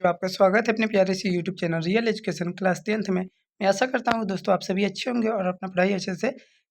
तो आपका स्वागत है अपने प्यारे से YouTube channel real education class 10th में। मैं आशा करता हूँ दोस्तों आप सभी अच्छे होंगे और अपना पढ़ाई अच्छे से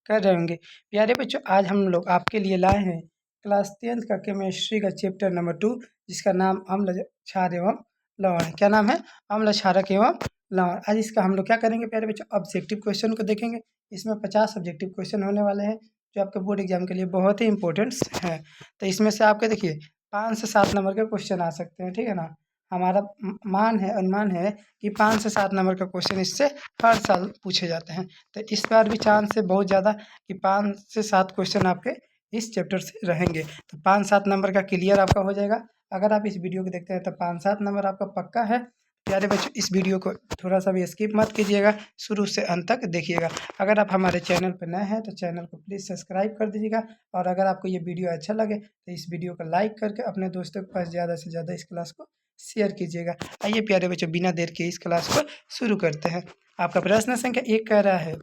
कर रहे होंगे। प्यारे बच्चों, आज हम लोग आपके लिए लाए हैं क्लास 10th का केमिस्ट्री का चैप्टर नंबर 2, जिसका नाम अम्ल क्षार एवं लवण है। क्या नाम है? अम्ल क्षारक एवं लवण। आज इसका हम लोग क्या करेंगे प्यारे बच्चों, ऑब्जेक्टिव क्वेश्चन को देखेंगे। इसमें 50 ऑब्जेक्टिव क्वेश्चन होने वाले हैं, जो आपके बोर्ड एग्जाम के लिए बहुत ही इंपॉर्टेंट है। तो इसमें से आपके देखिए 5 से 7 नंबर के क्वेश्चन आ सकते हैं, ठीक है ना। हमारा अनुमान है कि 5 से 7 नंबर का क्वेश्चन इससे हर साल पूछे जाते हैं। तो इस बार भी चांस है बहुत ज़्यादा कि 5 से 7 क्वेश्चन आपके इस चैप्टर से रहेंगे। तो 5-7 नंबर का क्लियर आपका हो जाएगा। अगर आप इस वीडियो को देखते हैं तो 5-7 नंबर आपका पक्का है। प्यारे बच्चों, इस वीडियो को थोड़ा सा भी स्किप मत कीजिएगा, शुरू से अंत तक देखिएगा। अगर आप हमारे चैनल पर नए हैं तो चैनल को प्लीज़ सब्सक्राइब कर दीजिएगा। और अगर आपको ये वीडियो अच्छा लगे तो इस वीडियो को लाइक करके अपने दोस्तों के पास ज़्यादा से ज़्यादा इस क्लास को शेयर कीजिएगा। आइए प्यारे बच्चों, बिना देर के इस क्लास को शुरू करते हैं। आपका प्रश्न संख्या 1 कह रहा है,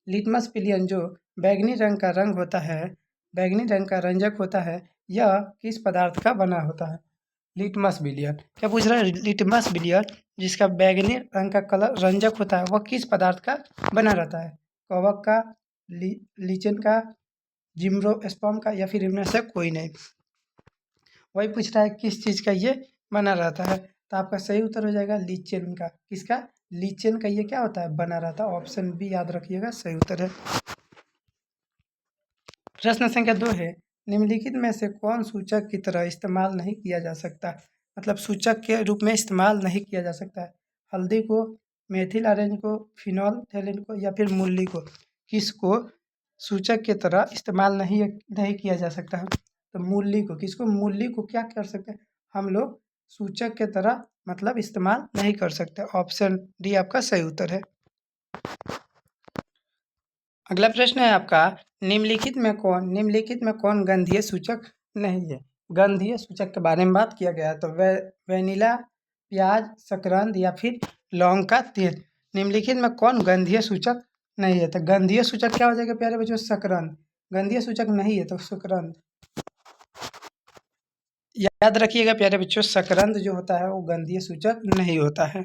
लिटमस पिलियन जो बैंगनी रंग का रंग होता है, बैंगनी रंग का रंजक होता है, यह किस पदार्थ का बना होता है? लिटमस बिलियन क्या पूछ रहा है? लिटमस बिलियन जिसका बैंगनी रंग का कलर रंजक होता है, वह किस पदार्थ का बना रहता है? कवक का, लीचेन का, जिम्नोस्पर्म का, या फिर इनमें से कोई नहीं। वही पूछ रहा है किस चीज़ का ये बना रहता है। तो आपका सही उत्तर हो जाएगा लीचेन का। किसका? लीचेन का ये क्या होता है? बना रहता है। ऑप्शन बी याद रखिएगा, सही उत्तर है। प्रश्न संख्या 2 है, निम्नलिखित में से कौन सूचक की तरह इस्तेमाल नहीं किया जा सकता? मतलब सूचक के रूप में इस्तेमाल नहीं किया जा सकता है। हल्दी को, मेथिल ऑरेंज को, फिनोल्फथालीन को, या फिर मूली को। किसको सूचक की तरह इस्तेमाल नहीं किया जा सकता है? तो मूली को। किसको? मूली को क्या कर सकते हैं हम लोग? सूचक के तरह मतलब इस्तेमाल नहीं कर सकते। ऑप्शन डी आपका सही उत्तर है। अगला प्रश्न है आपका, निम्नलिखित में कौन गंधीय सूचक नहीं है? गंधीय सूचक के बारे में बात किया गया है। तो वेनिला, प्याज, शकरकंद, या फिर लौंग का तेल। निम्नलिखित में कौन गंधीय सूचक नहीं है? तो गंधीय सूचक क्या हो जाएगा प्यारे बच्चों? शकरकंद। गंधीय सूचक नहीं है तो शकरकंद। याद रखिएगा प्यारे बच्चों, शकरकंद जो होता है वो गंधीय सूचक नहीं होता है।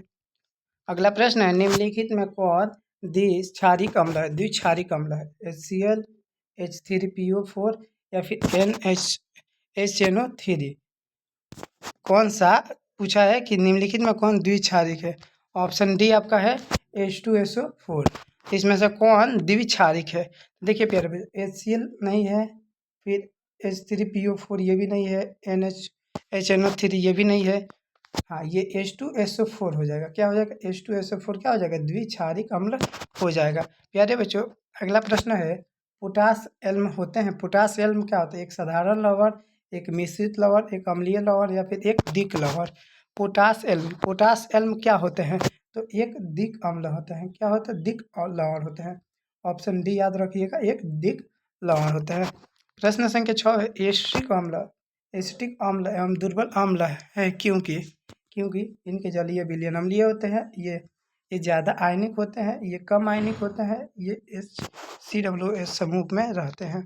अगला प्रश्न है, निम्नलिखित में कौन द्विक्षारिक अम्ल है? द्विक्षारिक अम्ल है HCl, H3PO4, या फिर HNO3। कौन सा पूछा है कि निम्नलिखित में कौन द्विक्षारिक है? ऑप्शन डी आपका है H2SO4। इसमें से कौन द्विक्षारिक है? देखिए प्यारे HCl नहीं है, फिर H3PO4 ये भी नहीं है, HNO3 ये भी नहीं है। हाँ, ये H2SO4 हो जाएगा। क्या हो जाएगा? H2SO4 क्या हो जाएगा? द्विक्षारिक अम्ल हो जाएगा। प्यारे बच्चों, अगला प्रश्न है, पोटास एल्म होते हैं। पोटास एल्म क्या होता है? एक साधारण लवण, एक मिश्रित लवण, एक अम्लीय लवण, या फिर एक दिक लवण। पोटास एल्म क्या होते हैं? तो एक दिक अम्ल होते हैं। क्या होता है? दिक लवण होते हैं। ऑप्शन डी याद रखिएगा, एक दिक लवण होते हैं। प्रश्न संख्या 6 है, एसिटिक अम्ल एवं दुर्बल अम्ल है क्योंकि इनके जलीय विलयन अम्लीय होते हैं। ये ज़्यादा आयनिक होते हैं, ये कम आयनिक होते हैं, ये HCOOH समूह में रहते हैं।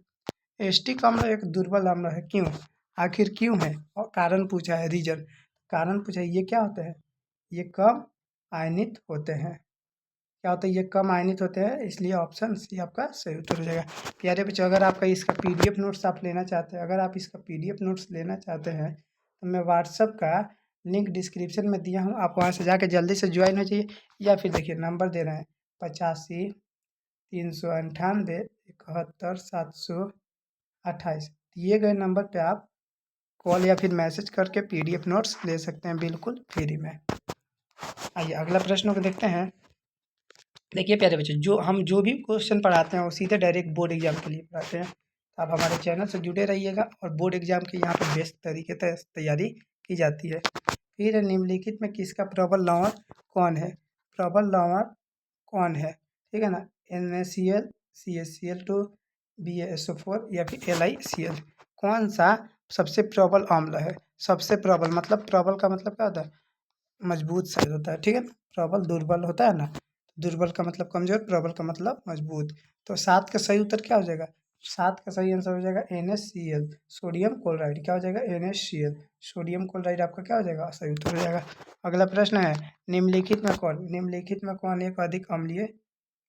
एसिटिक अम्ल एक दुर्बल अम्ल है। क्यों? आखिर क्यों है? और कारण पूछा है, रीजन कारण पूछा है। ये क्या होते हैं? ये कम आयनित होते हैं। क्या होता है? ये कम आयनित होते हैं, इसलिए ऑप्शन सी आपका सही उत्तर हो जाएगा। प्यारे बच्चों, अगर आपका इसका PDF नोट्स आप लेना चाहते हैं, अगर आप इसका PDF नोट्स लेना चाहते हैं तो मैं व्हाट्सअप का लिंक डिस्क्रिप्शन में दिया हूँ, आप वहाँ से जाकर जल्दी से ज्वाइन हो जाइए। या फिर देखिए नंबर दे रहे हैं 85 398 71 728। दिए गए नंबर पर आप कॉल या फिर मैसेज करके PDF नोट्स ले सकते हैं, बिल्कुल फ्री में। आइए अगला प्रश्न को देखते हैं। देखिए प्यारे बच्चों, जो भी क्वेश्चन पढ़ाते हैं वो सीधे डायरेक्ट बोर्ड एग्जाम के लिए पढ़ाते हैं। आप हमारे चैनल से जुड़े रहिएगा और बोर्ड एग्जाम की यहाँ पर बेस्ट तरीके से तैयारी की जाती है। फिर निम्नलिखित में किसका प्रबल लवण कौन है? प्रबल लवण कौन है? ठीक है ना। NaCl, CaCl2, BaSO4, या फिर LiCl। कौन सा सबसे प्रबल अम्ल है? सबसे प्रबल मतलब, प्रबल का मतलब क्या होता है? मजबूत शायद होता है, ठीक है ना। प्रबल दुर्बल होता है ना, दुर्बल का मतलब कमजोर, प्रबल का मतलब मजबूत। तो 7 का सही उत्तर क्या हो जाएगा? 7 का सही आंसर हो जाएगा NaCl, सोडियम क्लोराइड। क्या हो जाएगा? NaCl, सोडियम क्लोराइड आपका क्या हो जाएगा? सही उत्तर हो जाएगा। अगला प्रश्न है, निम्नलिखित में कौन एक अधिक अम्लीय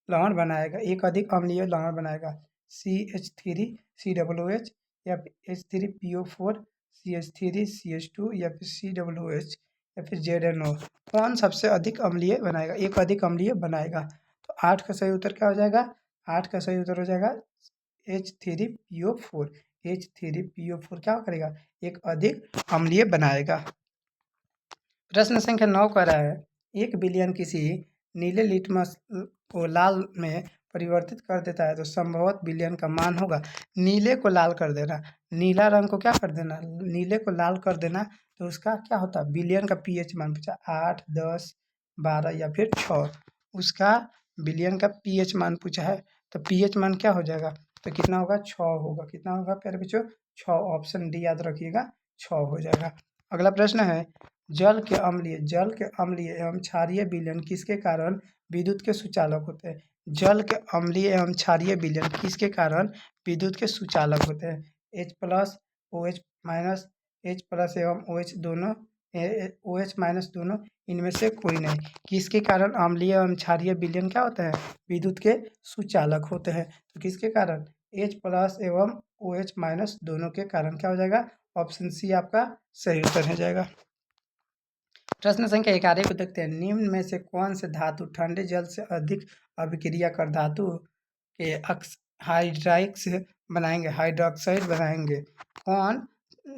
लवण बनाएगा? एक अधिक अम्लीय लवण बनाएगा। CH3COOH या फिर H3PO4, CH3CH2 या फिर COOH या फिर ZNO। कौन सबसे अधिक अम्लीय बनाएगा? एक अधिक अम्लीय बनाएगा। तो 8 का सही उत्तर क्या हो जाएगा? 8 का सही उत्तर हो जाएगा H3PO4। H3PO4 क्या करेगा? एक अधिक अम्लीय बनाएगा। प्रश्न संख्या 9 कह रहा है, 1 बिलियन किसी नीले लिटमस को लाल में परिवर्तित कर देता है तो संभवतः बिलियन का मान होगा। नीले को लाल कर देना, नीला रंग को क्या कर देना? नीले को लाल कर देना, तो उसका क्या होता है? बिलियन का पीएच मान पूछा, 8, 10, 12 या फिर 6। उसका बिलियन का पीएच मान पूछा है, तो पीएच मान क्या हो जाएगा? तो कितना होगा? 6 होगा। कितना होगा प्यारे बच्चों? 6। ऑप्शन डी याद रखिएगा, 6 हो जाएगा। अगला प्रश्न है, जल के अम्लीय एवं क्षारीय विलयन किसके कारण विद्युत के सुचालक होते हैं? जल के अम्लीय एवं क्षारीय विलयन किसके कारण विद्युत के सुचालक होते हैं? H+ OH- H+ एवं OH दोनों, OH- दोनों, इनमें से कोई नहीं। किसके कारण अम्लीय एवं क्षारीय विलयन क्या होते हैं? विद्युत के सुचालक होते हैं। तो किसके कारण? H+ एवं OH- दोनों के कारण क्या हो जाएगा? ऑप्शन सी आपका सही उत्तर हो जाएगा। प्रश्न संख्या 11 को देखते हैं, निम्न में से कौन से धातु ठंडे जल से अधिक अभिक्रिया कर धातु के हाइड्राइड्स बनाएंगे, हाइड्रोक्साइड बनाएंगे? कौन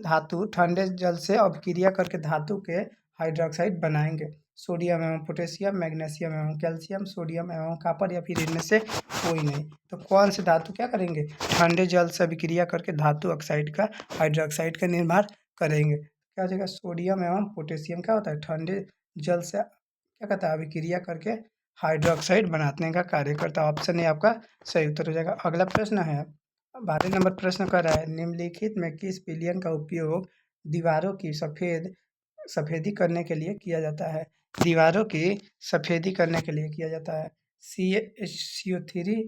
धातु ठंडे जल से अभिक्रिया करके धातु के हाइड्रोक्साइड बनाएंगे? सोडियम एवं पोटेशियम, मैग्नीशियम एवं कैल्शियम, सोडियम एवं कॉपर या फिर इनमें से कोई नहीं। तो कौन से धातु क्या करेंगे? ठंडे जल से अभिक्रिया करके धातु ऑक्साइड का, हाइड्रोक्साइड का निर्माण करेंगे। क्या हो जाएगा? सोडियम एवं पोटेशियम क्या होता है? ठंडे जल से क्या कहता है? अभिक्रिया करके हाइड्रोक्साइड बनाने का कार्य करता है। ऑप्शन ए आपका सही उत्तर हो जाएगा। अगला प्रश्न है, 12 नंबर प्रश्न कर रहा है, निम्नलिखित में किस विलयन का उपयोग दीवारों की सफेदी करने के लिए किया जाता है? दीवारों की सफेदी करने के लिए किया जाता है। CaCO3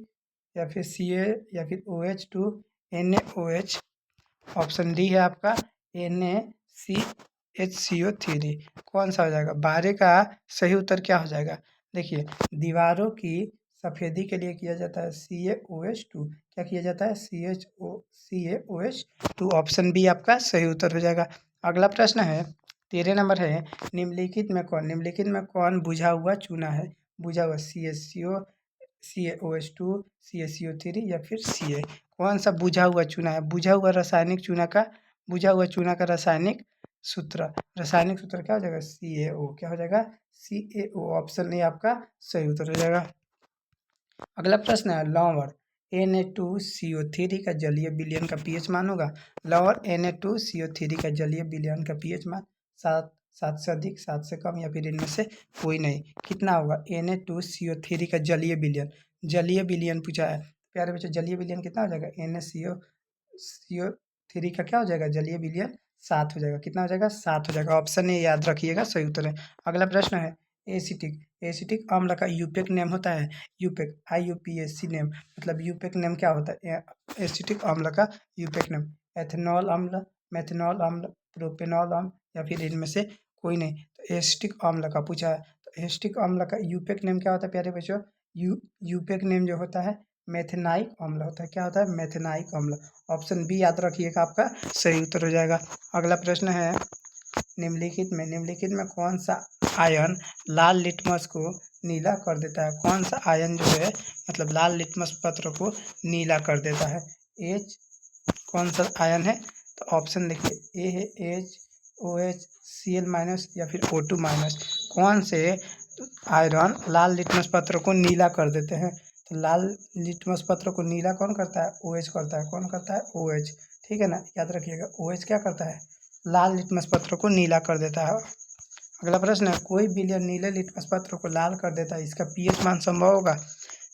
या फिर Ca या फिर OH2, NaOH। ऑप्शन डी है आपका NaCHCO3। कौन सा हो जाएगा? 12 का सही उत्तर क्या हो जाएगा? देखिए, दीवारों की सफेदी के लिए किया जाता है CaOH2। क्या किया जाता है? CaOH2। ऑप्शन बी आपका सही उत्तर हो जाएगा। अगला प्रश्न है, 13 नंबर है, निम्नलिखित में कौन बुझा हुआ चूना है? बुझा हुआ CaCO, CaOH2, CaCO3 या फिर Ca। कौन सा बुझा हुआ चूना है? बुझा हुआ चूना का रासायनिक सूत्र क्या हो जाएगा? CaO। क्या हो जाएगा? CaO। ऑप्शन ए आपका सही उत्तर हो जाएगा। अगला प्रश्न है, लवण Na2CO3 का जलीय विलयन का पीएच मान होगा। लवण Na2CO3 का जलीय विलयन का पीएच मान 7 से अधिक, 7 से कम या फिर इनमें से कोई नहीं। कितना होगा? Na2CO3 का जलीय विलयन पूछा है प्यारे बच्चों। जलीय विलयन कितना हो जाएगा? NaCO3 का क्या हो जाएगा? जलीय विलयन 7 हो जाएगा। कितना हो जाएगा? 7 हो जाएगा। ऑप्शन ए याद रखिएगा, सही उत्तर है। अगला प्रश्न है, एसिटिक अम्ल का यूपेक नेम होता है। यूपेक, IUPAC नेम, मतलब यूपेक नेम क्या होता है? एसिटिक अम्ल का यूपेक नेम एथेनॉल अम्ल, मेथनॉल अम्ल, प्रोपेनॉल अम्ल या फिर इनमें से कोई नहीं। तो एसिटिक अम्ल का पूछा है, तो एसिटिक अम्ल का यूपेक नेम क्या होता है प्यारे बच्चों? यूपेक नेम जो होता है मेथेनाइक अम्ल होता है। क्या होता है? मेथेनाइक अम्ल। ऑप्शन बी याद रखिएगा, आपका सही उत्तर हो जाएगा। अगला प्रश्न है, निम्नलिखित में कौन सा आयन लाल लिटमस को नीला कर देता है? कौन सा आयन जो है मतलब लाल लिटमस पत्र को नीला कर देता है? एच, कौन सा आयन है? तो ऑप्शन देखिए, ए है HOH, Cl- या फिर O2-। कौन से आयरन लाल लिटमस पत्र को नीला कर देते हैं? तो लाल लिटमस पत्र को नीला कौन करता है? OH करता है। कौन करता है? OH। ठीक है ना, याद रखिएगा, OH क्या करता है? लाल लिटमस पत्र को नीला कर देता है। अगला प्रश्न है, कोई विलयन नीले लिटमस पत्र को लाल कर देता है, इसका पीएच मान संभव होगा?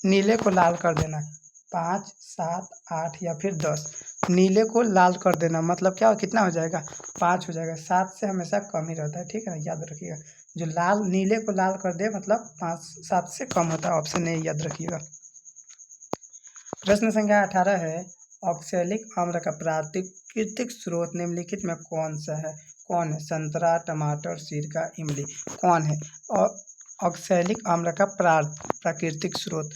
नीले को लाल कर देना 5, 7, 8 या फिर 10। नीले को लाल कर देना मतलब क्या, कितना हो जाएगा? 5 हो जाएगा। 7 से हमेशा कम ही रहता है, ठीक है ना, याद रखिएगा। जो नीले को लाल कर दे मतलब 5, 7 से कम होता है। ऑप्शन ए याद रखिएगा। प्रश्न संख्या 18 है, ऑक्सैलिक आम्ल का प्राकृतिक स्रोत निम्नलिखित में कौन सा है? कौन है? संतरा, टमाटर, सिरका, इमली। कौन है? और ऑक्सैलिक आम्ल का प्राकृतिक स्रोत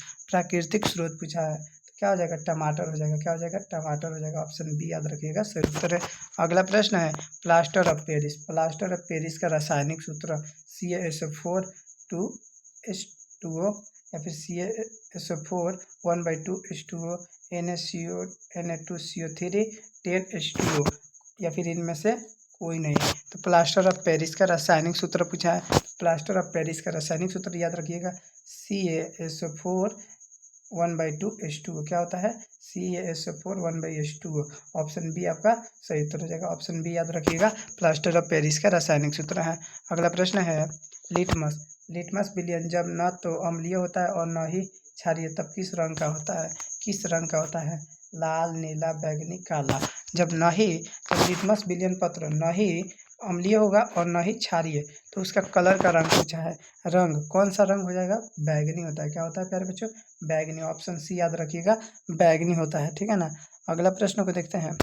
पूछा है तो क्या हो जाएगा? टमाटर हो जाएगा। क्या हो जाएगा? टमाटर हो जाएगा। ऑप्शन बी याद रखिएगा, सही उत्तर है। अगला प्रश्न है plaster of Paris. Plaster of Paris का रासायनिक सूत्र CaSO4 2H2O या फिर CaSO4 1/2H2O Na2CO3 10H2O या फिर इनमें से कोई नहीं। तो प्लास्टर ऑफ पेरिस का रासायनिक सूत्र पूछा है। प्लास्टर ऑफ पेरिस का रासायनिक सूत्र याद रखिएगा CaSO4 1/2H2O। क्या होता है? CaSO4 1/H2O। ऑप्शन बी आपका सही उत्तर हो जाएगा। ऑप्शन बी याद रखिएगा, प्लास्टर ऑफ पेरिस का रासायनिक सूत्र है। अगला प्रश्न है लिटमस। लिटमस विलयन जब न तो अम्लीय होता है और न ही क्षारीय तब किस रंग का होता है? किस रंग का होता है? लाल, नीला, बैंगनी, काला। जब लिटमस विलयन पत्र न ही अम्लीय होगा और न ही क्षारीय तो उसका कलर का रंग पूछा है। रंग कौन सा रंग हो जाएगा? बैगनी होता है। क्या होता है प्यारे बच्चों? बैगनी। ऑप्शन सी याद रखिएगा, बैगनी होता है। ठीक है ना। अगला प्रश्न को देखते हैं।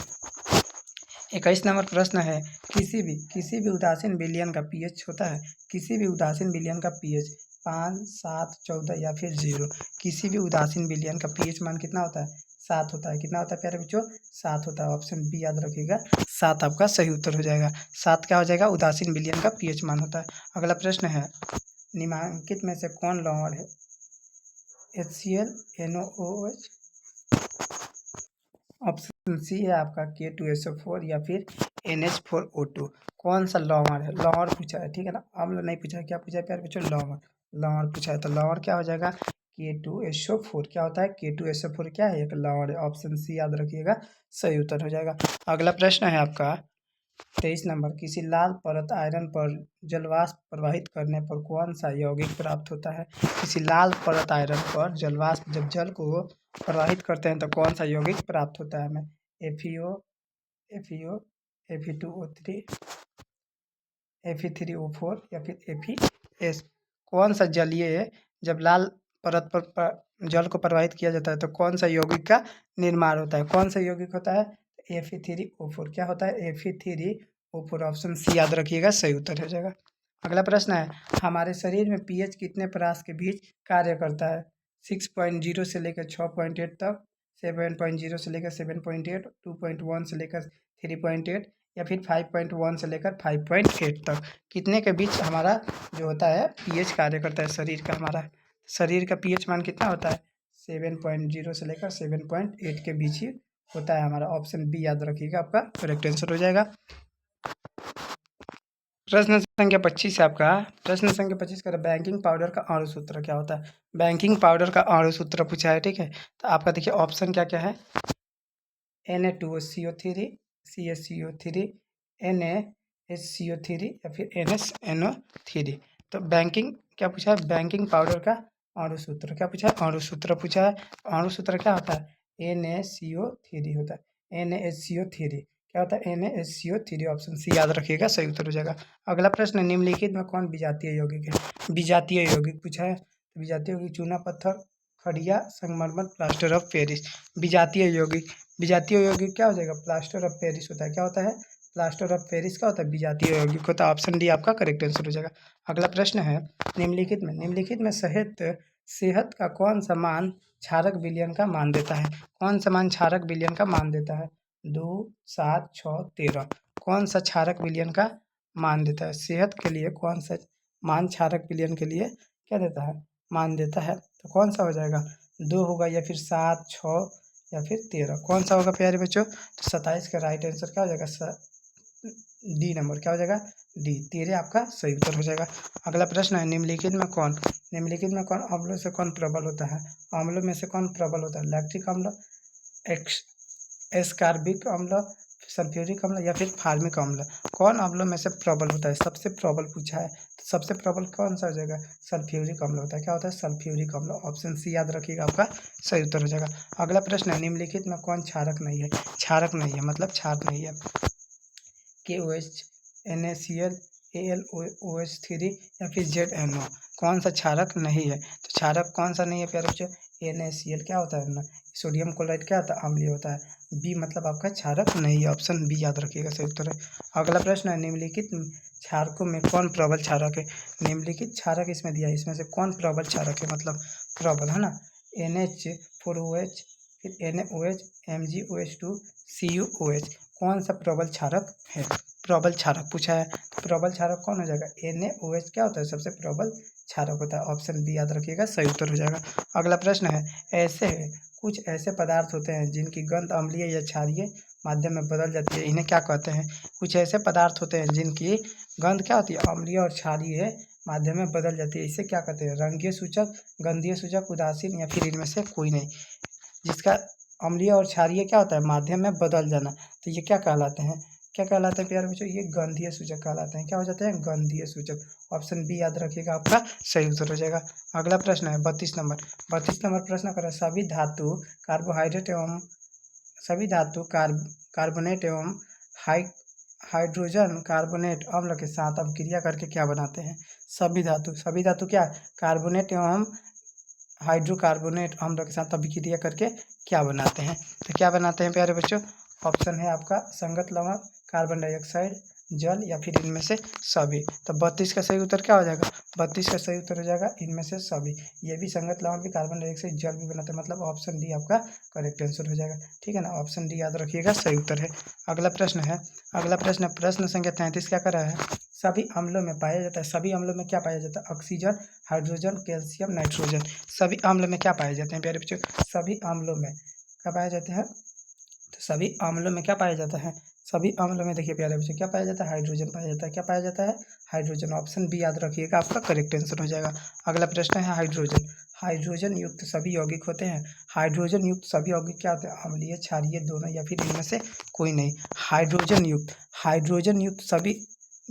21 नंबर प्रश्न है किसी भी उदासीन विलयन का पीएच होता है। किसी भी उदासीन विलयन का पीएच 5, 7, 14 या फिर 0। किसी भी उदासीन विलयन का पीएच मान कितना होता है? 7 होता है। कितना होता है प्यारे बच्चों? 7 होता है। ऑप्शन बी याद रखिएगा, 7 आपका सही उत्तर हो जाएगा। 7 क्या हो जाएगा? उदासीन विलयन का पीएच मान होता है। अगला प्रश्न है निम्नलिखित में से कौन लवण है? HCl, NaOH। ऑप्शन सी है आपका K2SO4 या फिर NH4O2। कौन सा लवण है? लवण पूछा है, ठीक है ना, अम्ल नहीं पूछा है। क्या पूछा है प्यारे बच्चों? लवण। लवण पूछा है तो लवण क्या हो जाएगा? K2SO4। क्या होता है? K2SO4 क्या है? एक लवण है। ऑप्शन सी याद रखिएगा, सही उत्तर हो जाएगा। अगला प्रश्न है आपका 23 नंबर। किसी लाल परत आयरन पर जलवाष्प प्रवाहित करने पर कौन सा यौगिक प्राप्त होता है? किसी लाल परत आयरन पर जलवाष्प जब जल को प्रवाहित करते हैं तो कौन सा यौगिक प्राप्त होता है हमें? FeO, FeO, Fe2O3, Fe3O4 या फिर FeS। कौन सा जलीय जब लाल परत पर जल को प्रवाहित किया जाता है तो कौन सा यौगिक का निर्माण होता है? कौन सा यौगिक होता है? Fe3O4। क्या होता है? Fe3O4। ऑप्शन सी याद रखिएगा, सही उत्तर हो जाएगा। अगला प्रश्न है हमारे शरीर में पीएच कितने परास के बीच कार्य करता है? 6.0 से लेकर 6.8 तक, 7.0 से लेकर 7.8, 2.1 से लेकर 3.8 या फिर 5.1 से लेकर 5.8 तक। कितने के बीच हमारा जो होता है पीएच कार्य करता है शरीर का? हमारा शरीर का पीएच मान कितना होता है? 7.0 से लेकर 7.8 के बीच ही होता है हमारा। ऑप्शन बी याद रखिएगा, आपका करेक्ट आंसर हो जाएगा। प्रश्न संख्या 25 है आपका। प्रश्न संख्या 25 का बैंकिंग पाउडर का अणु सूत्र क्या होता है? बैंकिंग पाउडर का अणु सूत्र पूछा है, ठीक है। तो आपका देखिए ऑप्शन क्या क्या है? Na2CO3, CaCO3, NaHCO3 या फिर NaSNO3। तो बैंकिंग क्या पूछा है? बैंकिंग पाउडर का अणु सूत्र क्या पूछा है? अणु सूत्र पूछा है। अणु सूत्र क्या होता है? NaCO3 होता है। NaHCO3 क्या होता है? NaHCO3। ऑप्शन सी याद रखिएगा, सही उत्तर हो जाएगा। अगला प्रश्न निम्नलिखित में कौन विजातीय यौगिक है? विजातीय यौगिक पूछा है। विजातीय यौगिक चूना पत्थर, खड़िया, संगमरमर, प्लास्टर ऑफ पेरिस। विजातीय यौगिक क्या हो जाएगा? प्लास्टर ऑफ पेरिस होता है। क्या होता है? प्लास्टर ऑफ पेरिस का होता है, विजातीय यौगिक होता है। ऑप्शन डी आपका करेक्ट आंसर हो जाएगा। अगला प्रश्न है निम्नलिखित में सेहत का कौन सा मान क्षारक विलयन का मान देता है? कौन सा मान क्षारक विलयन का मान देता है? 2, 7, 6, 13। कौन सा क्षारक विलयन का मान देता है? सेहत के लिए कौन सा मान क्षारक विलयन के लिए क्या देता है? मान देता है। तो कौन सा हो जाएगा? 2 होगा या फिर 7, 6 या फिर 13। कौन सा होगा प्यारे बच्चों? तो 27 का राइट आंसर क्या हो जाएगा? D number. क्या हो जाएगा? डी। 13 आपका सही उत्तर हो जाएगा। अगला प्रश्न है निम्नलिखित में कौन अम्लों से कौन प्रबल होता है? अम्लों में से कौन प्रबल होता है? लैक्टिक अम्ल, एस्कॉर्बिक अम्ल, सल्फ्यूरिक अम्ल या फिर फार्मिक अम्ल। कौन अम्लों में से प्रबल होता है? सबसे प्रबल पूछा है तो सबसे प्रबल कौन सा हो जाएगा? सल्फ्यूरिक अम्ल होता है। क्या होता है? सल्फ्यूरिक अम्ल। ऑप्शन सी याद रखिएगा, आपका सही उत्तर हो जाएगा। अगला प्रश्न है निम्नलिखित में कौन क्षारक नहीं है? क्षारक नहीं है मतलब क्षार नहीं है। KOH, NaCl, AlOH3 या फिर ZNO। कौन सा क्षारक नहीं है? तो क्षारक कौन सा नहीं है प्यारे बच्चों? NaCl क्या होता है ना, सोडियम क्लोराइड क्या होता है? अम्लीय होता है। बी मतलब आपका क्षारक नहीं है, ऑप्शन बी याद रखिएगा सही उत्तर है। अगला प्रश्न है, निम्नलिखित क्षारकों में कौन प्रबल क्षारक है? निम्नलिखित क्षारक इसमें दिया है, इसमें से कौन प्रबल क्षारक है? मतलब प्रबल है ना, NH4OH, फिर NaOH, MgOH2, CuOH। कौन सा प्रबल क्षारक है? प्रबल क्षारक पूछा है, तो प्रबल क्षारक कौन हो जाएगा? NaOH क्या होता है? सबसे प्रबल क्षारक होता है। ऑप्शन बी याद रखिएगा सही उत्तर हो जाएगा। अगला प्रश्न है, कुछ ऐसे पदार्थ होते हैं जिनकी गंध अम्लीय या क्षारीय माध्यम में बदल जाती है, इन्हें क्या कहते हैं? कुछ ऐसे पदार्थ होते हैं जिनकी गंध क्या होती है? अम्लीय और क्षारीय माध्यम में बदल जाती है, इसे क्या कहते हैं? रंगीय सूचक, गंधीय सूचक, उदासीन या फिर इनमें से कोई नहीं। जिसका अम्लीय और क्षारीय क्या होता है? माध्यम में बदल जाना, तो ये क्या कहलाते हैं? क्या कहलाते हैं प्यारे बच्चों? ये गंधीय सूचक कहलाते हैं। क्या हो जाते हैं? गंधीय सूचक। ऑप्शन बी याद रखिएगा, आपका सही उत्तर हो जाएगा। अगला प्रश्न है 32 नंबर प्रश्न कर सभी धातु कार्बोहाइड्रेट एवं कार्बोनेट एवं हाइड्रोजन कार्बोनेट अम्ल के साथ अभिक्रिया करके क्या बनाते हैं? सभी धातु क्या? कार्बोनेट एवं हाइड्रोकार्बोनेट अम्ल के साथ अभिक्रिया करके क्या बनाते हैं? तो क्या बनाते हैं प्यारे बच्चों? ऑप्शन है आपका संगत लवण, कार्बन डाइऑक्साइड, जल या फिर इनमें से सभी। तो 32 का सही उत्तर क्या हो जाएगा? 32 का सही उत्तर हो जाएगा इनमें से सभी। ये भी संगत लवण भी, कार्बन डाइऑक्साइड, जल भी बनाते हैं, मतलब ऑप्शन डी आपका करेक्ट आंसर हो जाएगा। ठीक है ना, ऑप्शन डी याद रखिएगा सही उत्तर है। अगला प्रश्न प्रश्न संख्या 33 क्या कर रहा है? सभी अम्लों में पाया जाता है, सभी अम्लों में क्या पाया जाता है? Oxygen, hydrogen, calcium, nitrogen. सभी अम्ल में क्या पाए जाते हैं प्यारे बच्चों? सभी अम्लों में क्या पाए जाते हैं? तो सभी अम्लों में क्या पाया जाता है? सभी अम्लों में देखिए प्यारे बच्चों क्या पाया जाता है? हाइड्रोजन पाया जाता है। क्या पाया जाता है? हाइड्रोजन। ऑप्शन बी याद रखिएगा, आपका करेक्ट आंसर हो जाएगा। अगला प्रश्न है हाइड्रोजन युक्त सभी यौगिक होते हैं। हाइड्रोजन युक्त सभी यौगिक क्या होते हैं? अम्लीय, क्षारीय, दोनों या फिर इनमें से कोई नहीं। हाइड्रोजन युक्त सभी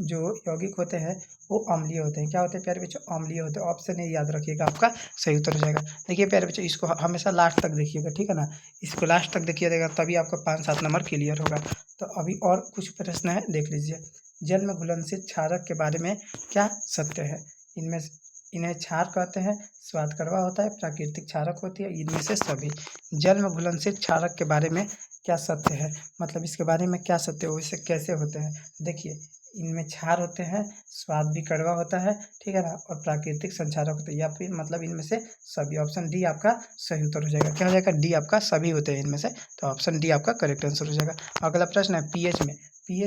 जो यौगिक होते हैं वो अम्लीय होते हैं। क्या होते हैं प्यारे बच्चों? अम्लीय होते हैं। ऑप्शन ए याद रखिएगा, आपका सही उत्तर हो जाएगा। देखिए प्यारे बच्चों, इसको हमेशा लास्ट तक देखिएगा, ठीक है ना, इसको लास्ट तक देखिएगा तभी आपका 5-7 नंबर क्लियर होगा। तो अभी और कुछ प्रश्न है, देख लीजिए। जल में घुलनशील क्षारक के बारे में क्या सत्य है? इन्हें क्षार कहते हैं, स्वाद कड़वा होता है, प्राकृतिक क्षारक होती है, इनमें से सभी। जल में घुलनशील क्षारक के बारे में क्या सत्य है? मतलब इसके बारे में क्या सत्य है, वैसे कैसे होते हैं? देखिए, इनमें क्षार होते हैं, स्वाद भी कड़वा होता है, ठीक है ना, और प्राकृतिक संचारक होते हैं, या फिर मतलब इनमें से सभी। ऑप्शन डी आपका सही उत्तर हो जाएगा। क्या हो जाएगा? डी आपका सभी होते हैं इनमें से, तो ऑप्शन डी आपका करेक्ट आंसर हो जाएगा। अगला प्रश्न है पीएच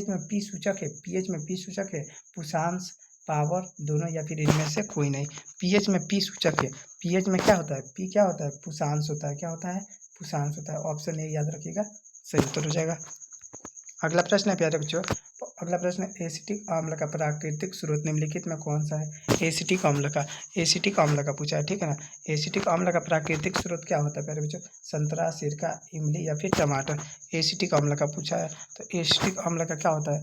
में पी सूचक है, पुषांश, पावर, दोनों या फिर इनमें से कोई नहीं। पीएच में पी सूचक है, पीएच में क्या होता है? पी क्या होता है? पुषांश होता है। क्या होता है? पुषांश होता है। ऑप्शन ए याद रखिएगा, सही उत्तर हो जाएगा। अगला प्रश्न है प्यारे बच्चों, अगला प्रश्न है एसिटिक अम्ल का प्राकृतिक स्रोत निम्नलिखित में कौन सा है? एसिटिक अम्ल का पूछा है, ठीक है ना। एसिटिक अम्ल का प्राकृतिक स्रोत क्या होता है प्यारे बच्चों? संतरा, सिरका, इमली या फिर टमाटर। एसिटिक अम्ल का पूछा है, तो एसिटिक अम्ल का क्या होता है?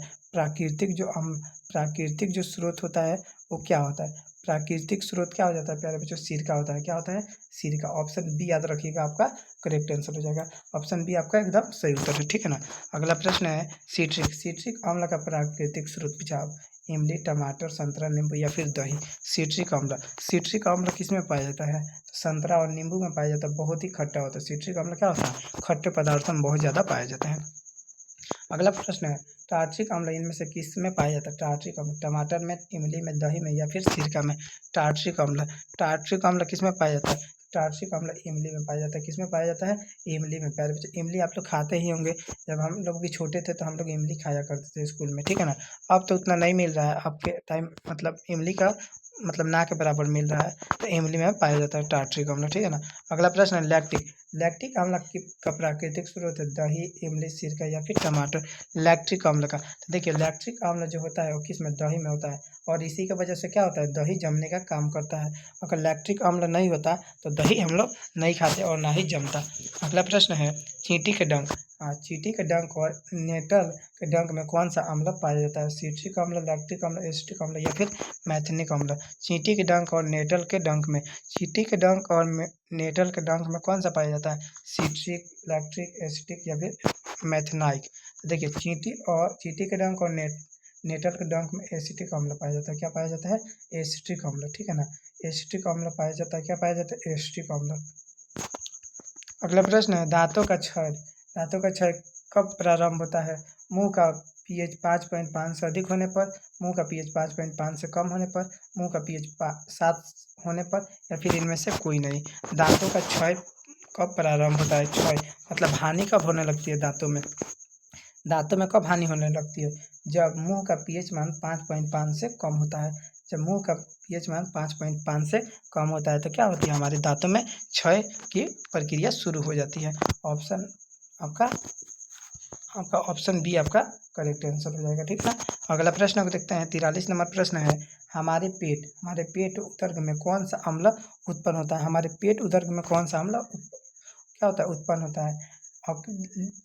प्राकृतिक जो स्रोत होता है वो क्या होता है? प्राकृतिक स्रोत क्या हो जाता है प्यारे बच्चों? सिरका होता है। क्या होता है? सिरका। ऑप्शन बी याद रखिएगा, आपका करेक्ट आंसर हो जाएगा। ऑप्शन बी आपका एकदम सही उत्तर है, ठीक है ना। अगला प्रश्न है सिट्रिक अम्ल का प्राकृतिक स्रोत पूछा। इमली, टमाटर, संतरा, नींबू या फिर दही। सिट्रिक अम्ल किस में पाया जाता है? तो संतरा और नींबू में पाया जाता है, बहुत ही खट्टा होता है। सिट्रिक अम्ल क्या होता है? खट्टे पदार्थों में बहुत ज़्यादा पाए जाते हैं। अगला प्रश्न है टार्ट्रिक अम्ल इनमें से किस में पाया जाता है? टार्ट्रिक अम्ल टमाटर में, इमली में, दही में या फिर सिरका में। टार्ट्रिक अम्ल किस में पाया जाता है? टार्ट्रिक अम्ल इमली में पाया जाता है। किस में पाया जाता है? इमली में। प्यारे बच्चों, इमली आप लोग खाते ही होंगे, जब हम लोग भी छोटे थे तो हम लोग इमली खाया करते थे स्कूल में, ठीक है ना। अब तो उतना नहीं मिल रहा है, आपके टाइम मतलब इमली का मतलब ना के बराबर मिल रहा है, तो इमली में पाया जाता है टार्ट्रिक अम्ल, ठीक है ना। अगला प्रश्न है लैक्टिक अम्ल का प्राकृतिक स्रोत है दही, इमली, सिरका या फिर टमाटर। लैक्टिक अम्ल का, तो देखिए लैक्टिक अम्ल जो होता है वो किस में? दही में होता है, और इसी की वजह से क्या होता है? दही जमने का काम करता है। अगर लैक्टिक अम्ल नहीं होता तो दही हम लोग नहीं खाते और ना ही जमता। अगला प्रश्न है चींटी के डंक और नेटल के डंक में कौन सा अम्ल पाया जाता है? सिट्रिक अम्ल, लैक्टिक अम्ल, एसिटिक अम्ल या फिर मैथनिक अम्ल। चींटी के डंक और नेटल के डंक में कौन सा पाया जाता है? सिट्रिक, लैक्टिक, एसिटिक या फिर मैथनाइक। तो देखिए चींटी के डंक और नेटल के डंक में एसिटिक अम्ल पाया जाता है। क्या पाया जाता है? एसिटिक अम्ल, ठीक है ना। एसिटिक अम्ल पाया जाता है। क्या पाया जाता है? एसिटिक अम्ल। अगला प्रश्न है दांतों का क्षय। दांतों का क्षय कब प्रारंभ होता है? मुंह का पीएच 5.5 से अधिक होने पर, मुंह का पीएच 5.5 से कम होने पर, मुंह का पीएच 7 होने पर, या फिर इनमें से कोई नहीं। दांतों का क्षय कब प्रारंभ होता है? क्षय मतलब हानि कब होने लगती है दांतों में? दांतों में कब हानि होने लगती है? जब मुंह का पीएच मान 5.5 से कम होता है। जब मुंह का पीएच मान 5.5 से कम होता है तो क्या होती है? हमारे दांतों में क्षय की प्रक्रिया शुरू हो जाती है। ऑप्शन आपका आपका ऑप्शन बी आपका करेक्ट आंसर हो जाएगा, ठीक है। अगला प्रश्न को देखते हैं। 43 नंबर प्रश्न है हमारे पेट उदर में कौन सा अम्ल उत्पन्न होता है? हमारे पेट उदर में कौन सा अम्ल क्या होता है? उत्पन्न होता है।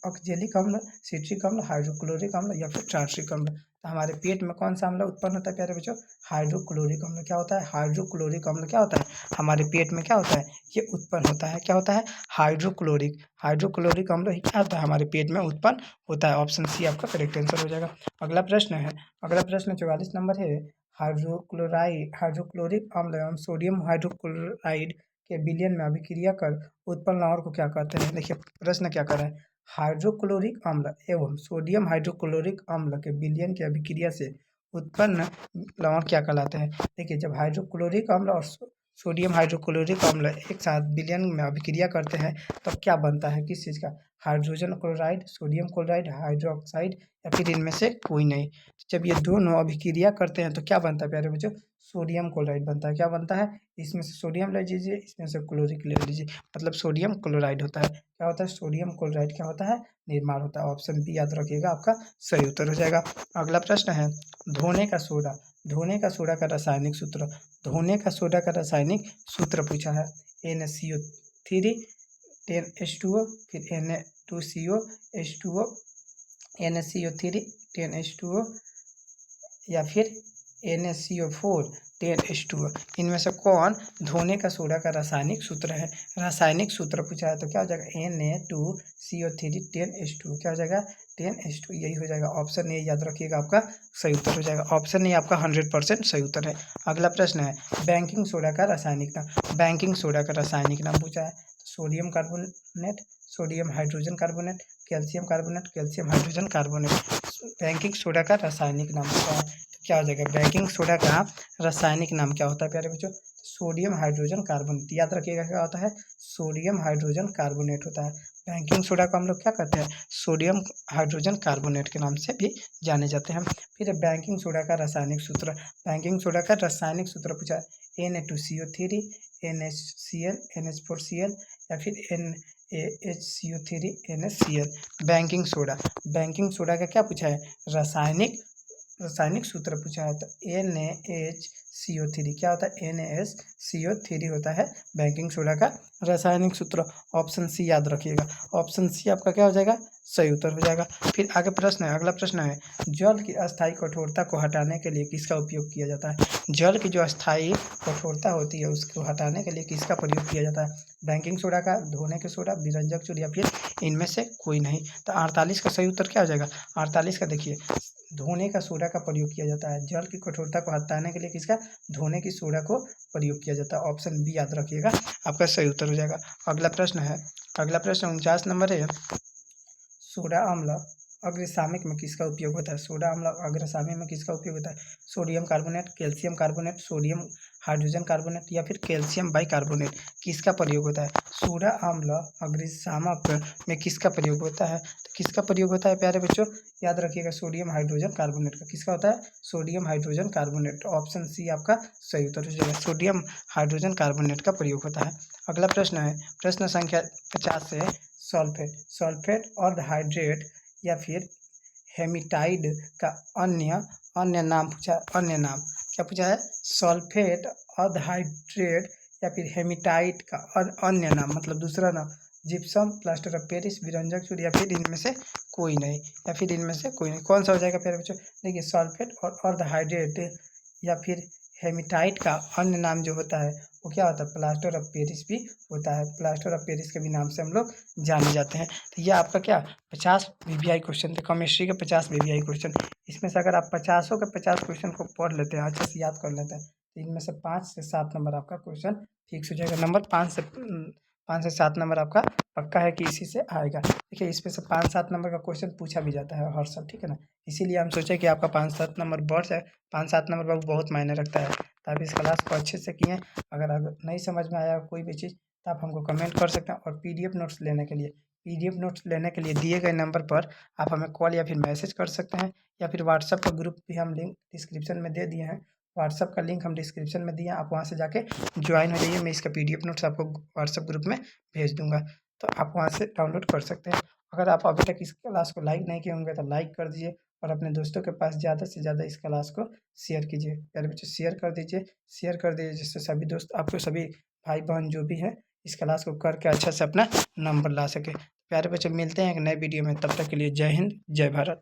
ऑक्जेलिक अम्ल, सिट्रिक अम्ल, हाइड्रोक्लोरिक अम्ल या फिर टार्ट्रिक अम्ल। तो हमारे पेट में कौन सा अम्ल उत्पन्न होता है प्यारे बच्चों? हाइड्रोक्लोरिक अम्ल। क्या होता है? हाइड्रोक्लोरिक अम्ल क्या होता है? हमारे पेट में क्या होता है? ये उत्पन्न होता है। क्या होता है? हाइड्रोक्लोरिक अम्ल ही क्या होता है? हमारे पेट में उत्पन्न होता है। ऑप्शन सी आपका करेक्ट आंसर हो जाएगा। अगला प्रश्न 44 नंबर है हाइड्रोक्लोरिक अम्ल एवं सोडियम हाइड्रोक्लोराइड के विलयन में अभिक्रिया कर उत्पन्न लवण को क्या कहते हैं? देखिए प्रश्न क्या कर रहा है। हाइड्रोक्लोरिक अम्ल एवं सोडियम हाइड्रोक्लोरिक अम्ल के विलयन की अभिक्रिया से उत्पन्न लवण क्या कहलाते हैं? देखिए जब हाइड्रोक्लोरिक अम्ल और सोडियम हाइड्रोक्लोरिक अम्ल एक साथ विलयन में अभिक्रिया करते हैं तो क्या बनता है? किस चीज़ का? Hydrogen chloride, sodium chloride, hydroxide या फिर इनमें से कोई नहीं। जब ये दोनों अभिक्रिया करते हैं तो क्या बनता है प्यारे बच्चों? सोडियम क्लोराइड बनता है। क्या बनता है? इसमें से सोडियम ले लीजिए, इसमें से क्लोरिक ले लीजिए, मतलब सोडियम क्लोराइड होता है। क्या होता है? सोडियम क्लोराइड क्या होता है? निर्माण होता है। ऑप्शन बी याद रखिएगा आपका सही उत्तर हो जाएगा। अगला प्रश्न है धोने का सोडा। धोने का सोडा का रासायनिक सूत्र। धोने का सोडा का रासायनिक सूत्र पूछा है। NaCO3 10H2O, फिर Na2CO H2O, NaCO3 10H2O या फिर NaCO4 10H2O। इनमें से कौन धोने का सोडा का रासायनिक सूत्र है? रासायनिक सूत्र पूछा है तो क्या हो जाएगा? Na2CO3 10H2O। क्या हो जाएगा? 10H2। यही हो जाएगा। ऑप्शन ए याद रखिएगा आपका सही उत्तर हो जाएगा। ऑप्शन ए आपका 100% सही उत्तर है। अगला प्रश्न है बैंकिंग सोडा का रासायनिक नाम। बैंकिंग सोडा का रासायनिक नाम पूछा है। Sodium carbonate, sodium hydrogen carbonate, calcium carbonate, calcium hydrogen carbonate. Banking soda का रासायनिक नाम होता है तो क्या हो जाएगा? बैंकिंग सोडा का रासायनिक नाम क्या होता है प्यारे बच्चों? Sodium hydrogen carbonate. याद रखिएगा क्या होता है? सोडियम हाइड्रोजन कार्बोनेट होता है। बैंकिंग सोडा को हम लोग क्या कहते हैं? सोडियम हाइड्रोजन कार्बोनेट के नाम से भी जाने जाते हैं। फिर बैंकिंग सोडा का रासायनिक सूत्र। बैंकिंग सोडा का रासायनिक सूत्र पूछा है। Na2CO3 NaCl NH4Cl या फिर NaHCO3 NaCl। बैंकिंग सोडा का क्या पूछा है? रासायनिक सूत्र पूछा है तो NaHCO3 क्या होता है? NaHCO3 होता है बैंकिंग सोडा का रासायनिक सूत्र। ऑप्शन सी याद रखिएगा। ऑप्शन सी आपका क्या हो जाएगा? सही उत्तर हो जाएगा। फिर आगे प्रश्न है। अगला प्रश्न है जल की अस्थायी कठोरता को हटाने के लिए किसका उपयोग किया जाता है? जल की जो अस्थायी कठोरता होती है उसको हटाने के लिए किसका प्रयोग किया जाता है? बैंकिंग सोडा का, धोने के सोडा, विरंजक चूर्ण या फिर इनमें से कोई नहीं। तो 48 का सही उत्तर क्या हो जाएगा? 48 का देखिए धोने का सोडा का प्रयोग किया जाता है। जल की कठोरता को हटाने के लिए किसका? धोने की सोडा को प्रयोग किया जाता है। ऑप्शन बी याद रखिएगा आपका सही उत्तर हो जाएगा। अगला प्रश्न 49 नंबर है सोडा अम्ल अग्रशामिक में किसका उपयोग होता है? सोडा अम्ल अग्रशामी में किसका उपयोग होता है? Sodium carbonate, calcium carbonate, sodium hydrogen carbonate या फिर कैल्शियम बाइकार्बोनेट। किसका प्रयोग होता है? सोडा अम्ल अग्रशामक में किसका प्रयोग होता है? तो किसका प्रयोग होता है प्यारे बच्चों? याद रखिएगा सोडियम हाइड्रोजन कार्बोनेट का। किसका होता है? Sodium hydrogen carbonate. Option C आपका सही उत्तर हो जाएगा। सोडियम हाइड्रोजन कार्बोनेट का प्रयोग होता है। अगला प्रश्न है प्रश्न संख्या 50 से सल्फेट अर्धहाइड्रेट या फिर हेमिटाइड का अन्य नाम पूछा। अन्य नाम क्या पूछा है? सल्फेट अर्धहाइड्रेट या फिर हेमिटाइट का अन्य नाम मतलब दूसरा नाम। जिप्सम, प्लास्टर ऑफ पेरिस, विरंजक चूर्ण या फिर इनमें से कोई नहीं। या फिर इनमें से कोई नहीं। कौन सा हो जाएगा प्यारे बच्चों? देखिए सल्फेट और अर्धहाइड्रेट या फिर हेमेटाइट का अन्य नाम जो होता है वो क्या होता है, प्लास्टर ऑफ पेरिस भी होता है। प्लास्टर ऑफ पेरिस के भी नाम से हम लोग जाने जाते हैं। तो ये आपका क्या 50 वीवीआई क्वेश्चन थे, केमिस्ट्री के 50 वीवीआई क्वेश्चन। इसमें से अगर आप 50 के 50 क्वेश्चन को पढ़ लेते हैं, अच्छे से याद कर लेते हैं, तो इनमें से 5 से 7 नंबर आपका क्वेश्चन फिक्स हो जाएगा। नंबर 5 से 7 नंबर आपका पक्का है कि इसी से आएगा। देखिए इसमें से 5-7 नंबर का क्वेश्चन पूछा भी जाता है हर साल, ठीक है ना। इसीलिए हम सोचे कि आपका 5-7 नंबर बढ़ जाए। 5-7 नंबर बहुत मायने रखता है। तो आप इस क्लास को अच्छे से किए। अगर नहीं समझ में आया कोई भी चीज़ तो आप हमको कमेंट कर सकते हैं। और पीडीएफ नोट्स लेने के लिए दिए गए नंबर पर आप हमें कॉल या फिर मैसेज कर सकते हैं, या फिर व्हाट्सएप का ग्रुप भी हम लिंक डिस्क्रिप्शन में दे दिए हैं। व्हाट्सएप का लिंक हम डिस्क्रिप्शन में दिए हैं, आप वहाँ से जाके ज्वाइन हो जाइए। मैं इसका पीडीएफ नोट्स आपको व्हाट्सएप ग्रुप में भेज दूँगा, तो आप वहाँ से डाउनलोड कर सकते हैं। अगर आप अभी तक इस क्लास को लाइक नहीं किए होंगे तो लाइक कर दीजिए, और अपने दोस्तों के पास ज़्यादा से ज़्यादा इस क्लास को शेयर कीजिए। प्यारे बच्चों शेयर कर दीजिए जिससे सभी दोस्त आपके सभी भाई बहन जो भी हैं इस क्लास को करके अच्छा से अपना नंबर ला सके। प्यारे बच्चों मिलते हैं एक नए वीडियो में, तब तक के लिए जय हिंद जय भारत।